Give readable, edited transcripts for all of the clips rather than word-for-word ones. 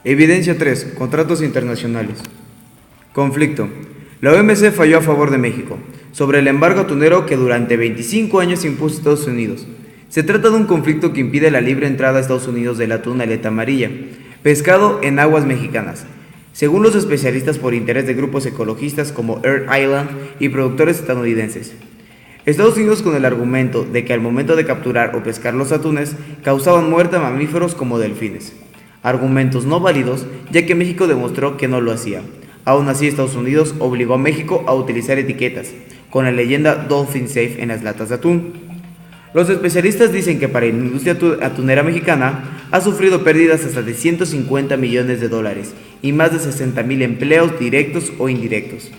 Evidencia 3. Contratos internacionales. Conflicto. La OMC falló a favor de México sobre el embargo atunero que durante 25 años impuso Estados Unidos. Se trata de un conflicto que impide la libre entrada a Estados Unidos del atún aleta amarilla, pescado en aguas mexicanas. Según los especialistas por interés de grupos ecologistas como Earth Island y productores estadounidenses. Estados Unidos con el argumento de que al momento de capturar o pescar los atunes causaban muerte a mamíferos como delfines. Argumentos no válidos, ya que México demostró que no lo hacía. Aún así, Estados Unidos obligó a México a utilizar etiquetas, con la leyenda Dolphin Safe en las latas de atún. Los especialistas dicen que para la industria atunera mexicana ha sufrido pérdidas hasta de $150 millones y más de 60,000 empleos directos o indirectos.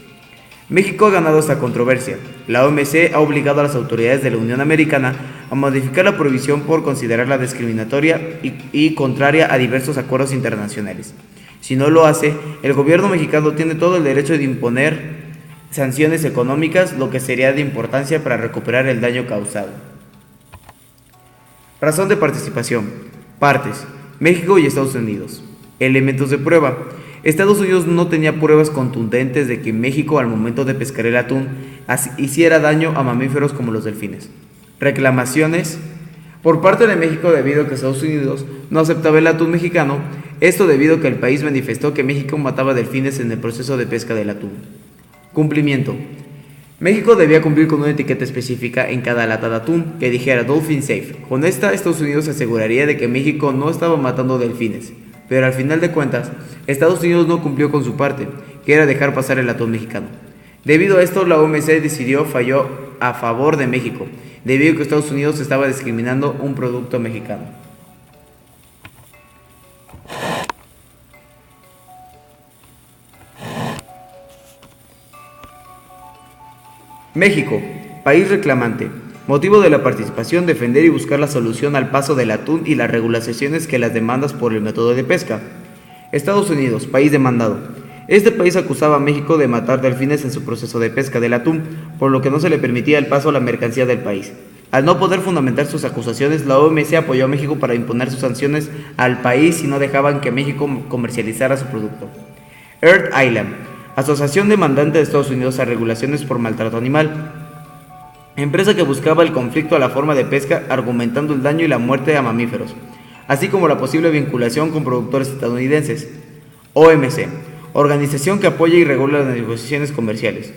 México ha ganado esta controversia. La OMC ha obligado a las autoridades de la Unión Americana a modificar la prohibición por considerarla discriminatoria y contraria a diversos acuerdos internacionales. Si no lo hace, el gobierno mexicano tiene todo el derecho de imponer sanciones económicas, lo que sería de importancia para recuperar el daño causado. Razón de participación. Partes. México y Estados Unidos. Elementos de prueba. Estados Unidos no tenía pruebas contundentes de que México al momento de pescar el atún hiciera daño a mamíferos como los delfines. Reclamaciones. Por parte de México debido a que Estados Unidos no aceptaba el atún mexicano, esto debido a que el país manifestó que México mataba delfines en el proceso de pesca del atún. Cumplimiento. México debía cumplir con una etiqueta específica en cada lata de atún que dijera Dolphin Safe. Con esta, Estados Unidos se aseguraría de que México no estaba matando delfines. Pero al final de cuentas, Estados Unidos no cumplió con su parte, que era dejar pasar el atún mexicano. Debido a esto, la OMC falló a favor de México, debido a que Estados Unidos estaba discriminando un producto mexicano. México, país reclamante. Motivo de la participación: defender y buscar la solución al paso del atún y las regulaciones que las demandas por el método de pesca. Estados Unidos, país demandado. Este país acusaba a México de matar delfines en su proceso de pesca del atún, por lo que no se le permitía el paso a la mercancía del país. Al no poder fundamentar sus acusaciones, la OMC apoyó a México para imponer sus sanciones al país si no dejaban que México comercializara su producto. Earth Island, asociación demandante de Estados Unidos a regulaciones por maltrato animal. Empresa que buscaba el conflicto a la forma de pesca, argumentando el daño y la muerte a mamíferos, así como la posible vinculación con productores estadounidenses. OMC, organización que apoya y regula las negociaciones comerciales.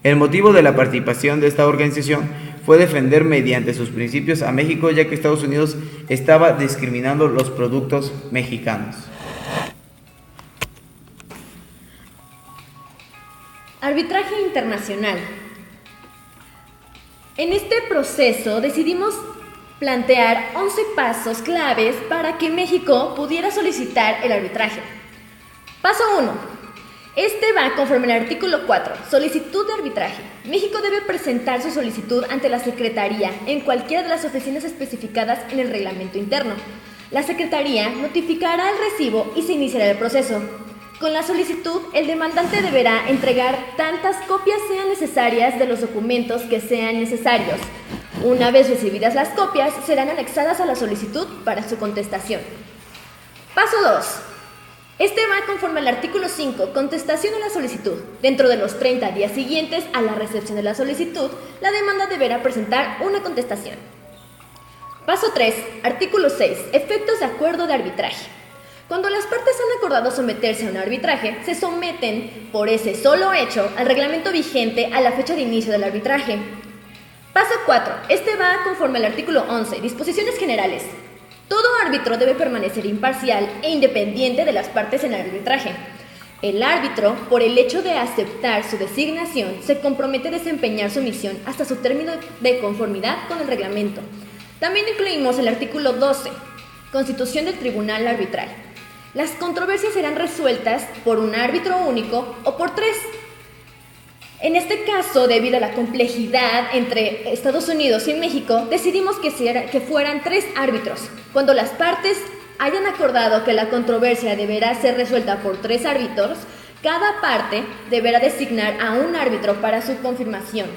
El motivo de la participación de esta organización fue defender mediante sus principios a México, ya que Estados Unidos estaba discriminando los productos mexicanos. Arbitraje internacional. En este proceso decidimos plantear 11 pasos claves para que México pudiera solicitar el arbitraje. Paso 1. Este va conforme al artículo 4, solicitud de arbitraje. México debe presentar su solicitud ante la Secretaría en cualquiera de las oficinas especificadas en el reglamento interno. La Secretaría notificará el recibo y se iniciará el proceso. Con la solicitud, el demandante deberá entregar tantas copias sean necesarias de los documentos que sean necesarios. Una vez recibidas las copias, serán anexadas a la solicitud para su contestación. Paso 2. Este va conforme al artículo 5, contestación a la solicitud. Dentro de los 30 días siguientes a la recepción de la solicitud, la demanda deberá presentar una contestación. Paso 3. Artículo 6, efectos de acuerdo de arbitraje. Cuando las partes han acordado someterse a un arbitraje, se someten, por ese solo hecho, al reglamento vigente a la fecha de inicio del arbitraje. Paso 4. Este va conforme al artículo 11, disposiciones generales. Todo árbitro debe permanecer imparcial e independiente de las partes en el arbitraje. El árbitro, por el hecho de aceptar su designación, se compromete a desempeñar su misión hasta su término de conformidad con el reglamento. También incluimos el artículo 12, constitución del tribunal arbitral. Las controversias serán resueltas por un árbitro único o por 3. En este caso, debido a la complejidad entre Estados Unidos y México, decidimos que fueran 3 árbitros. Cuando las partes hayan acordado que la controversia deberá ser resuelta por 3 árbitros, cada parte deberá designar a un árbitro para su confirmación.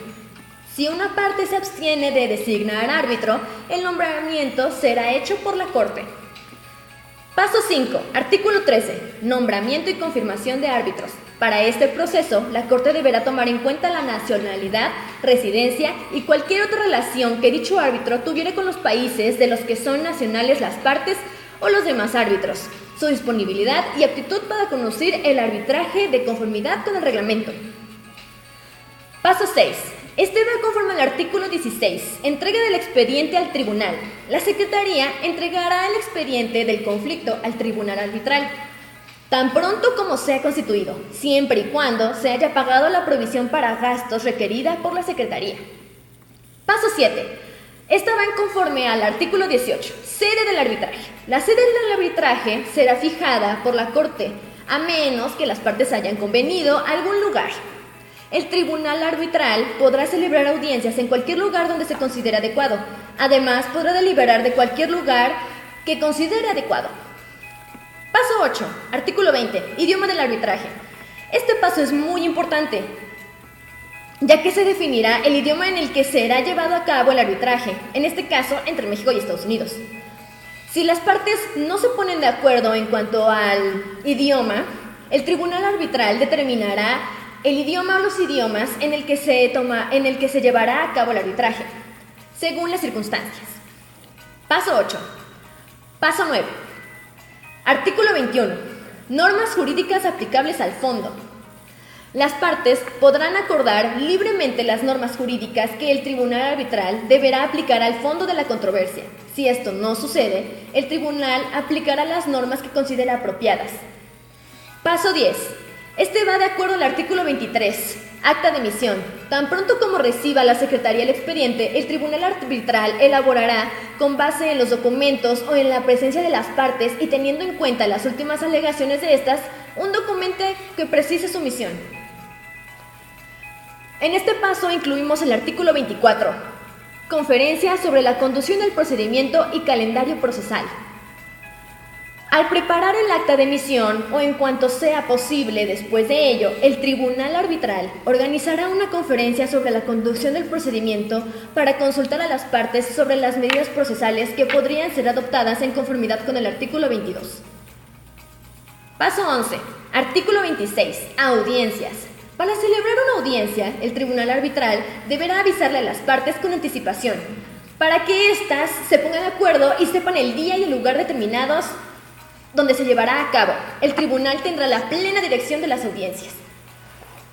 Si una parte se abstiene de designar árbitro, el nombramiento será hecho por la Corte. Paso 5. Artículo 13. Nombramiento y confirmación de árbitros. Para este proceso, la Corte deberá tomar en cuenta la nacionalidad, residencia y cualquier otra relación que dicho árbitro tuviera con los países de los que son nacionales las partes o los demás árbitros, su disponibilidad y aptitud para conducir el arbitraje de conformidad con el reglamento. Paso 6. Este va conforme al artículo 16. Entrega del expediente al tribunal. La Secretaría entregará el expediente del conflicto al tribunal arbitral, tan pronto como sea constituido, siempre y cuando se haya pagado la provisión para gastos requerida por la Secretaría. Paso 7. Esta va conforme al artículo 18. Sede del arbitraje. La sede del arbitraje será fijada por la Corte, a menos que las partes hayan convenido algún lugar. El tribunal arbitral podrá celebrar audiencias en cualquier lugar donde se considere adecuado. Además, podrá deliberar de cualquier lugar que considere adecuado. Paso 8. Artículo 20. Idioma del arbitraje. Este paso es muy importante, ya que se definirá el idioma en el que será llevado a cabo el arbitraje, en este caso entre México y Estados Unidos. Si las partes no se ponen de acuerdo en cuanto al idioma, el tribunal arbitral determinará el idioma o los idiomas en el que se llevará a cabo el arbitraje, según las circunstancias. Paso 8. Paso 9. Artículo 21. Normas jurídicas aplicables al fondo. Las partes podrán acordar libremente las normas jurídicas que el tribunal arbitral deberá aplicar al fondo de la controversia. Si esto no sucede, el tribunal aplicará las normas que considera apropiadas. Paso 10. Este va de acuerdo al artículo 23, acta de emisión. Tan pronto como reciba la Secretaría el expediente, el tribunal arbitral elaborará, con base en los documentos o en la presencia de las partes y teniendo en cuenta las últimas alegaciones de estas, un documento que precise su misión. En este paso incluimos el artículo 24, conferencia sobre la conducción del procedimiento y calendario procesal. Al preparar el acta de emisión o en cuanto sea posible después de ello, el tribunal arbitral organizará una conferencia sobre la conducción del procedimiento para consultar a las partes sobre las medidas procesales que podrían ser adoptadas en conformidad con el artículo 22. Paso 11. Artículo 26. Audiencias. Para celebrar una audiencia, el tribunal arbitral deberá avisarle a las partes con anticipación, para que éstas se pongan de acuerdo y sepan el día y el lugar determinados donde se llevará a cabo. El tribunal tendrá la plena dirección de las audiencias.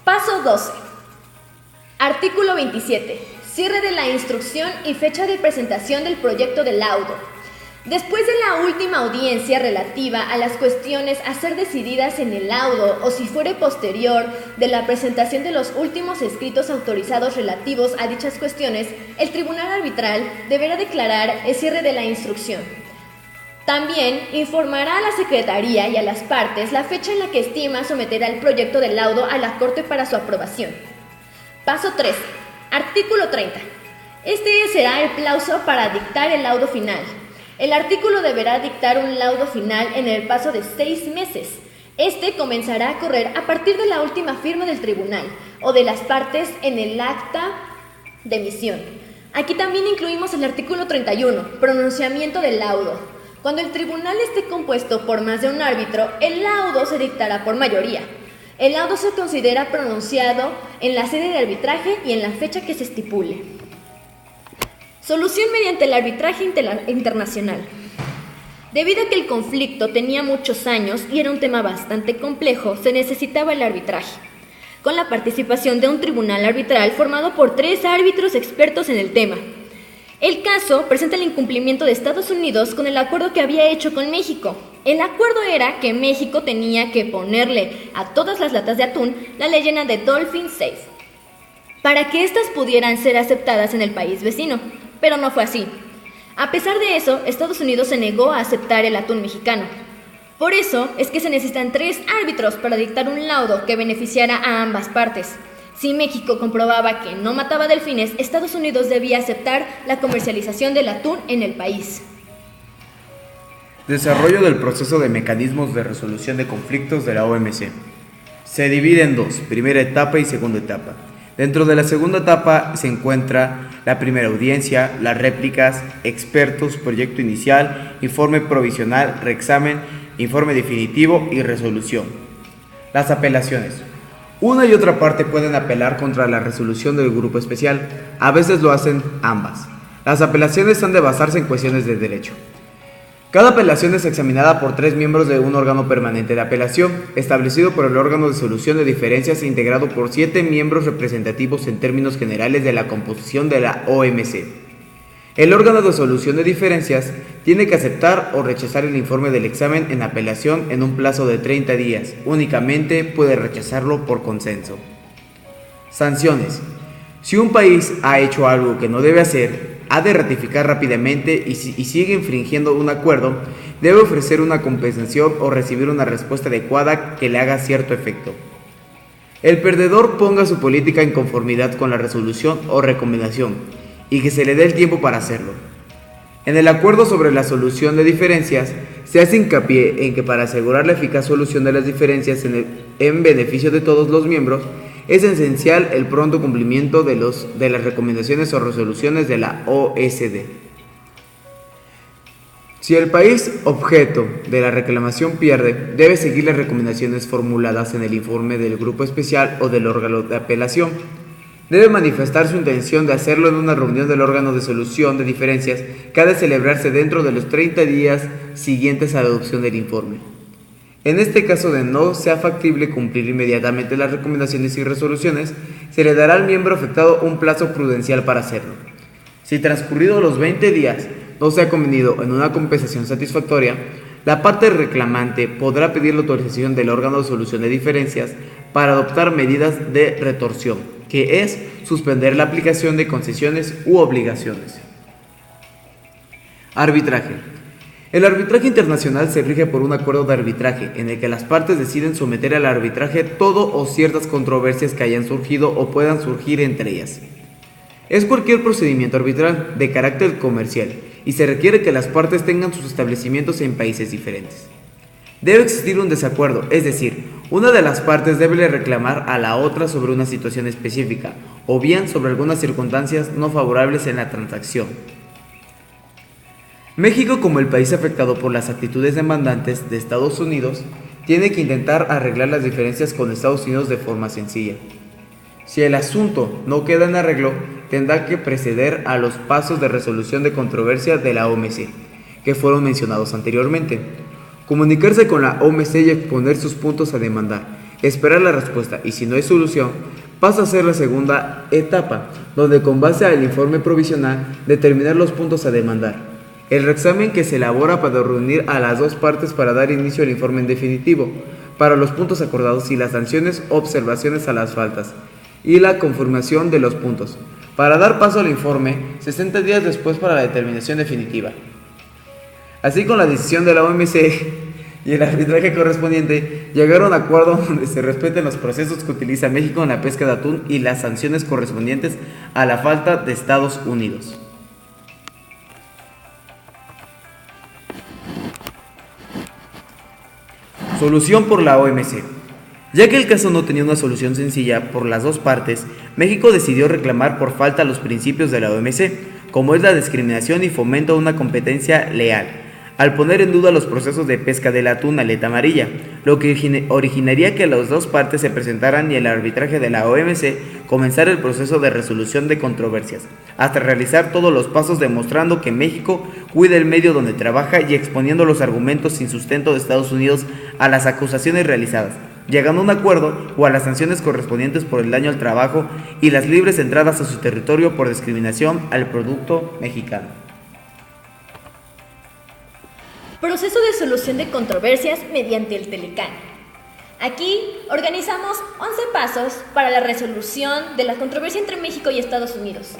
Paso 12. Artículo 27. Cierre de la instrucción y fecha de presentación del proyecto de laudo. Después de la última audiencia relativa a las cuestiones a ser decididas en el laudo o si fuere posterior de la presentación de los últimos escritos autorizados relativos a dichas cuestiones, el tribunal arbitral deberá declarar el cierre de la instrucción. También informará a la Secretaría y a las partes la fecha en la que estima someterá el proyecto de laudo a la Corte para su aprobación. Paso 13. Artículo 30. Este será el plazo para dictar el laudo final. El artículo deberá dictar un laudo final en el plazo de 6 meses. Este comenzará a correr a partir de la última firma del tribunal o de las partes en el acta de emisión. Aquí también incluimos el artículo 31, pronunciamiento del laudo. Cuando el tribunal esté compuesto por más de un árbitro, el laudo se dictará por mayoría. El laudo se considera pronunciado en la sede de arbitraje y en la fecha que se estipule. Solución mediante el arbitraje internacional. Debido a que el conflicto tenía muchos años y era un tema bastante complejo, se necesitaba el arbitraje, con la participación de un tribunal arbitral formado por 3 árbitros expertos en el tema. El caso presenta el incumplimiento de Estados Unidos con el acuerdo que había hecho con México. El acuerdo era que México tenía que ponerle a todas las latas de atún la leyenda de Dolphin Safe, para que éstas pudieran ser aceptadas en el país vecino, pero no fue así. A pesar de eso, Estados Unidos se negó a aceptar el atún mexicano. Por eso es que se necesitan 3 árbitros para dictar un laudo que beneficiara a ambas partes. Si México comprobaba que no mataba delfines, Estados Unidos debía aceptar la comercialización del atún en el país. Desarrollo del proceso de mecanismos de resolución de conflictos de la OMC. Se divide en 2, primera etapa y segunda etapa. Dentro de la segunda etapa se encuentra la primera audiencia, las réplicas, expertos, proyecto inicial, informe provisional, reexamen informe definitivo y resolución. Las apelaciones. Una y otra parte pueden apelar contra la resolución del grupo especial, a veces lo hacen ambas. Las apelaciones han de basarse en cuestiones de derecho. Cada apelación es examinada por 3 miembros de un órgano permanente de apelación, establecido por el órgano de solución de diferencias e integrado por 7 miembros representativos en términos generales de la composición de la OMC. El órgano de solución de diferencias tiene que aceptar o rechazar el informe del examen en apelación en un plazo de 30 días. Únicamente puede rechazarlo por consenso. Sanciones. Si un país ha hecho algo que no debe hacer, ha de ratificar rápidamente y sigue infringiendo un acuerdo, debe ofrecer una compensación o recibir una respuesta adecuada que le haga cierto efecto. El perdedor ponga su política en conformidad con la resolución o recomendación y que se le dé el tiempo para hacerlo. En el acuerdo sobre la solución de diferencias, se hace hincapié en que para asegurar la eficaz solución de las diferencias en beneficio de todos los miembros, es esencial el pronto cumplimiento de las recomendaciones o resoluciones de la OSD. Si el país objeto de la reclamación pierde, debe seguir las recomendaciones formuladas en el informe del grupo especial o del órgano de apelación. Debe manifestar su intención de hacerlo en una reunión del órgano de solución de diferencias que ha de celebrarse dentro de los 30 días siguientes a la adopción del informe. En este caso de no sea factible cumplir inmediatamente las recomendaciones y resoluciones, se le dará al miembro afectado un plazo prudencial para hacerlo. Si transcurridos los 20 días no se ha convenido en una compensación satisfactoria, la parte reclamante podrá pedir la autorización del órgano de solución de diferencias para adoptar medidas de retorsión, que es suspender la aplicación de concesiones u obligaciones. Arbitraje. El arbitraje internacional se rige por un acuerdo de arbitraje en el que las partes deciden someter al arbitraje todo o ciertas controversias que hayan surgido o puedan surgir entre ellas. Es cualquier procedimiento arbitral de carácter comercial y se requiere que las partes tengan sus establecimientos en países diferentes. Debe existir un desacuerdo, es decir, una de las partes debe reclamar a la otra sobre una situación específica o bien sobre algunas circunstancias no favorables en la transacción. México, como el país afectado por las actitudes demandantes de Estados Unidos, tiene que intentar arreglar las diferencias con Estados Unidos de forma sencilla. Si el asunto no queda en arreglo, tendrá que preceder a los pasos de resolución de controversia de la OMC, que fueron mencionados anteriormente. Comunicarse con la OMC y exponer sus puntos a demandar, esperar la respuesta y si no hay solución, pasa a ser la segunda etapa, donde con base al informe provisional determinar los puntos a demandar. El reexamen que se elabora para reunir a las dos partes para dar inicio al informe en definitivo, para los puntos acordados y las sanciones o observaciones a las faltas, y la confirmación de los puntos, para dar paso al informe 60 días después para la determinación definitiva. Así, con la decisión de la OMC y el arbitraje correspondiente, llegaron a un acuerdo donde se respeten los procesos que utiliza México en la pesca de atún y las sanciones correspondientes a la falta de Estados Unidos. Solución por la OMC. Ya que el caso no tenía una solución sencilla por las dos partes, México decidió reclamar por falta a los principios de la OMC, como es la discriminación y fomento de una competencia leal, al poner en duda los procesos de pesca del atún aleta amarilla, lo que originaría que las dos partes se presentaran y el arbitraje de la OMC comenzara el proceso de resolución de controversias, hasta realizar todos los pasos demostrando que México cuida el medio donde trabaja y exponiendo los argumentos sin sustento de Estados Unidos a las acusaciones realizadas, llegando a un acuerdo o a las sanciones correspondientes por el daño al trabajo y las libres entradas a su territorio por discriminación al producto mexicano. Proceso de solución de controversias mediante el Telecán. Aquí organizamos 11 pasos para la resolución de la controversia entre México y Estados Unidos.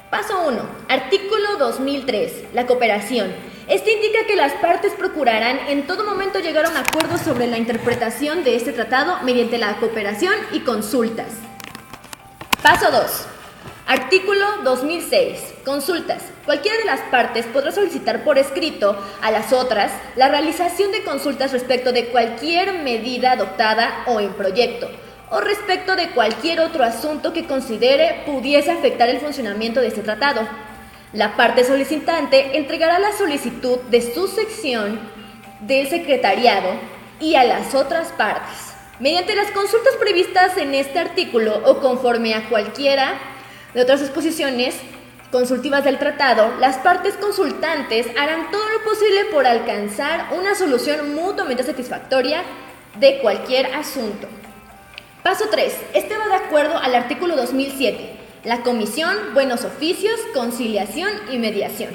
Paso 1. Artículo 2003. La cooperación. Este indica que las partes procurarán en todo momento llegar a un acuerdo sobre la interpretación de este tratado mediante la cooperación y consultas. Paso 2. Artículo 2006. Consultas. Cualquiera de las partes podrá solicitar por escrito a las otras la realización de consultas respecto de cualquier medida adoptada o en proyecto, o respecto de cualquier otro asunto que considere pudiese afectar el funcionamiento de este tratado. La parte solicitante entregará la solicitud de su sección del secretariado y a las otras partes. Mediante las consultas previstas en este artículo o conforme a cualquiera de otras disposiciones consultivas del tratado, las partes consultantes harán todo lo posible por alcanzar una solución mutuamente satisfactoria de cualquier asunto. Paso 3. Este va de acuerdo al artículo 2007. La comisión, buenos oficios, conciliación y mediación.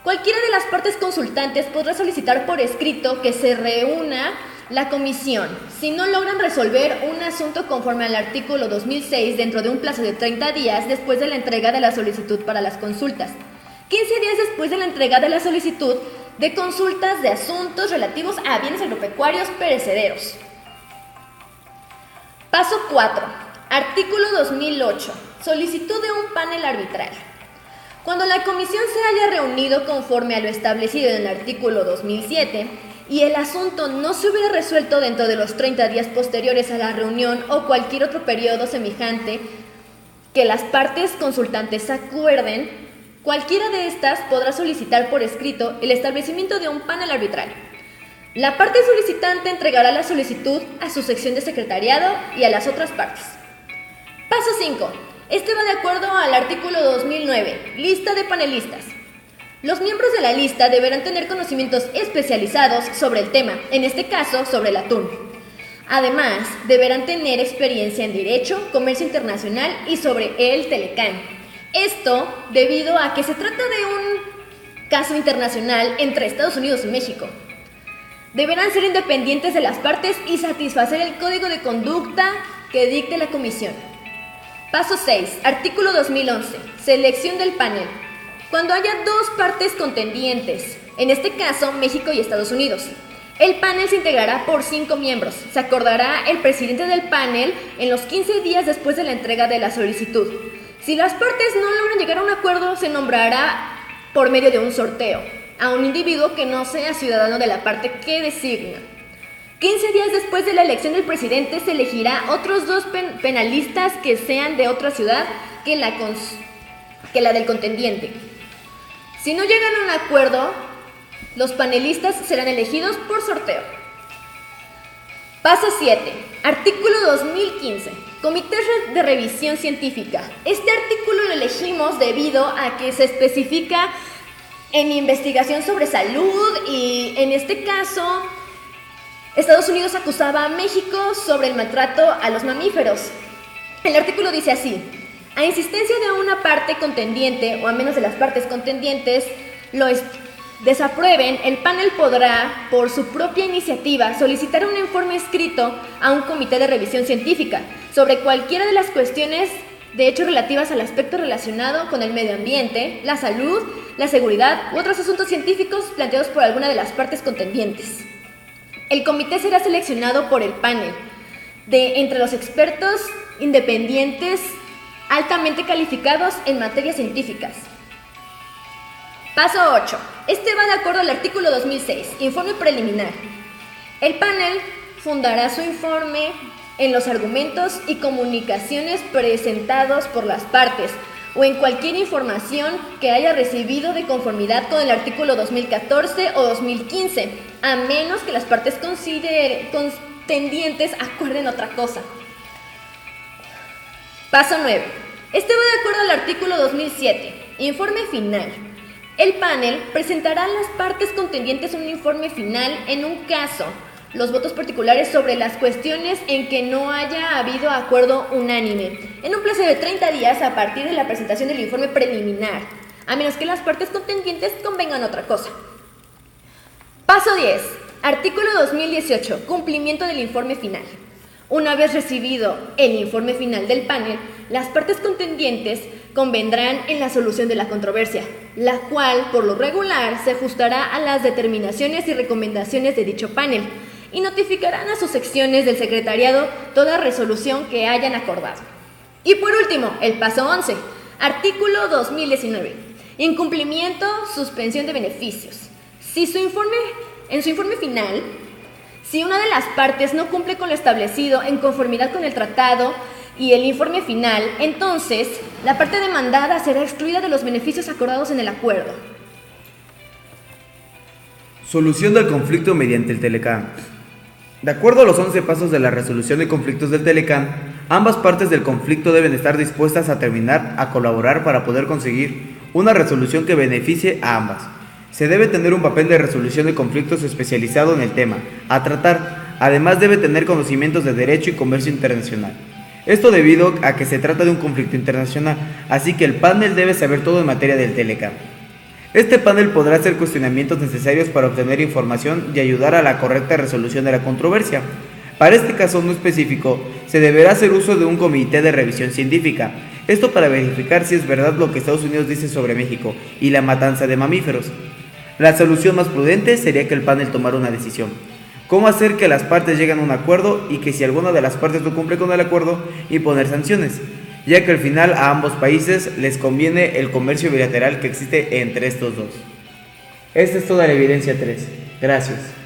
Cualquiera de las partes consultantes podrá solicitar por escrito que se reúna la comisión si no logran resolver un asunto conforme al artículo 2006 dentro de un plazo de 30 días después de la entrega de la solicitud para las consultas, 15 días después de la entrega de la solicitud de consultas de asuntos relativos a bienes agropecuarios perecederos. Paso 4. Artículo 2008. Solicitud de un panel arbitral. Cuando la comisión se haya reunido conforme a lo establecido en el artículo 2007 y el asunto no se hubiera resuelto dentro de los 30 días posteriores a la reunión o cualquier otro periodo semejante que las partes consultantes acuerden, cualquiera de estas podrá solicitar por escrito el establecimiento de un panel arbitral. La parte solicitante entregará la solicitud a su sección de secretariado y a las otras partes. Paso 5. Este va de acuerdo al artículo 2009, lista de panelistas. Los miembros de la lista deberán tener conocimientos especializados sobre el tema, en este caso sobre el atún. Además, deberán tener experiencia en Derecho, Comercio Internacional y sobre el Telecán. Esto debido a que se trata de un caso internacional entre Estados Unidos y México. Deberán ser independientes de las partes y satisfacer el código de conducta que dicte la comisión. Paso 6. Artículo 2011. Selección del panel. Cuando haya dos partes contendientes, en este caso México y Estados Unidos, el panel se integrará por 5 miembros. Se acordará el presidente del panel en los 15 días después de la entrega de la solicitud. Si las partes no logran llegar a un acuerdo, se nombrará por medio de un sorteo a un individuo que no sea ciudadano de la parte que designa. 15 días después de la elección del presidente se elegirá otros 2 penalistas que sean de otra ciudad que la del contendiente. Si no llegan a un acuerdo, los panelistas serán elegidos por sorteo. Paso 7. Artículo 2015. Comités de revisión científica. Este artículo lo elegimos debido a que se especifica en investigación sobre salud y en este caso Estados Unidos acusaba a México sobre el maltrato a los mamíferos. El artículo dice así: a insistencia de una parte contendiente o a menos de las partes contendientes lo desaprueben, el panel podrá, por su propia iniciativa, solicitar un informe escrito a un comité de revisión científica sobre cualquiera de las cuestiones de hecho relativas al aspecto relacionado con el medio ambiente, la salud, la seguridad u otros asuntos científicos planteados por alguna de las partes contendientes. El comité será seleccionado por el panel de entre los expertos independientes altamente calificados en materias científicas. Paso 8. Este va de acuerdo al artículo 2006, informe preliminar. El panel fundará su informe en los argumentos y comunicaciones presentados por las partes o en cualquier información que haya recibido de conformidad con el artículo 2014 o 2015, a menos que las partes contendientes acuerden otra cosa. Paso 9. Este va de acuerdo al artículo 2007, informe final. El panel presentará a las partes contendientes un informe final en un caso, los votos particulares sobre las cuestiones en que no haya habido acuerdo unánime, en un plazo de 30 días a partir de la presentación del informe preliminar, a menos que las partes contendientes convengan otra cosa. Paso 10. Artículo 2018. Cumplimiento del informe final. Una vez recibido el informe final del panel, las partes contendientes convendrán en la solución de la controversia, la cual, por lo regular, se ajustará a las determinaciones y recomendaciones de dicho panel, y notificarán a sus secciones del secretariado toda resolución que hayan acordado. Y por último, el paso 11, artículo 2019, incumplimiento, suspensión de beneficios. En su informe final, si una de las partes no cumple con lo establecido en conformidad con el tratado y el informe final, entonces la parte demandada será excluida de los beneficios acordados en el acuerdo. Solución del conflicto mediante el Telecán. De acuerdo a los 11 pasos de la resolución de conflictos del Telecán, ambas partes del conflicto deben estar dispuestas a terminar a colaborar para poder conseguir una resolución que beneficie a ambas. Se debe tener un papel de resolución de conflictos especializado en el tema a tratar. Además debe tener conocimientos de derecho y comercio internacional. Esto debido a que se trata de un conflicto internacional, así que el panel debe saber todo en materia del Telecán. Este panel podrá hacer cuestionamientos necesarios para obtener información y ayudar a la correcta resolución de la controversia. Para este caso no específico, se deberá hacer uso de un comité de revisión científica, esto para verificar si es verdad lo que Estados Unidos dice sobre México y la matanza de mamíferos. La solución más prudente sería que el panel tomara una decisión. Cómo hacer que las partes lleguen a un acuerdo y que si alguna de las partes no cumple con el acuerdo, imponer sanciones, ya que al final a ambos países les conviene el comercio bilateral que existe entre estos dos. Esta es toda la evidencia 3. Gracias.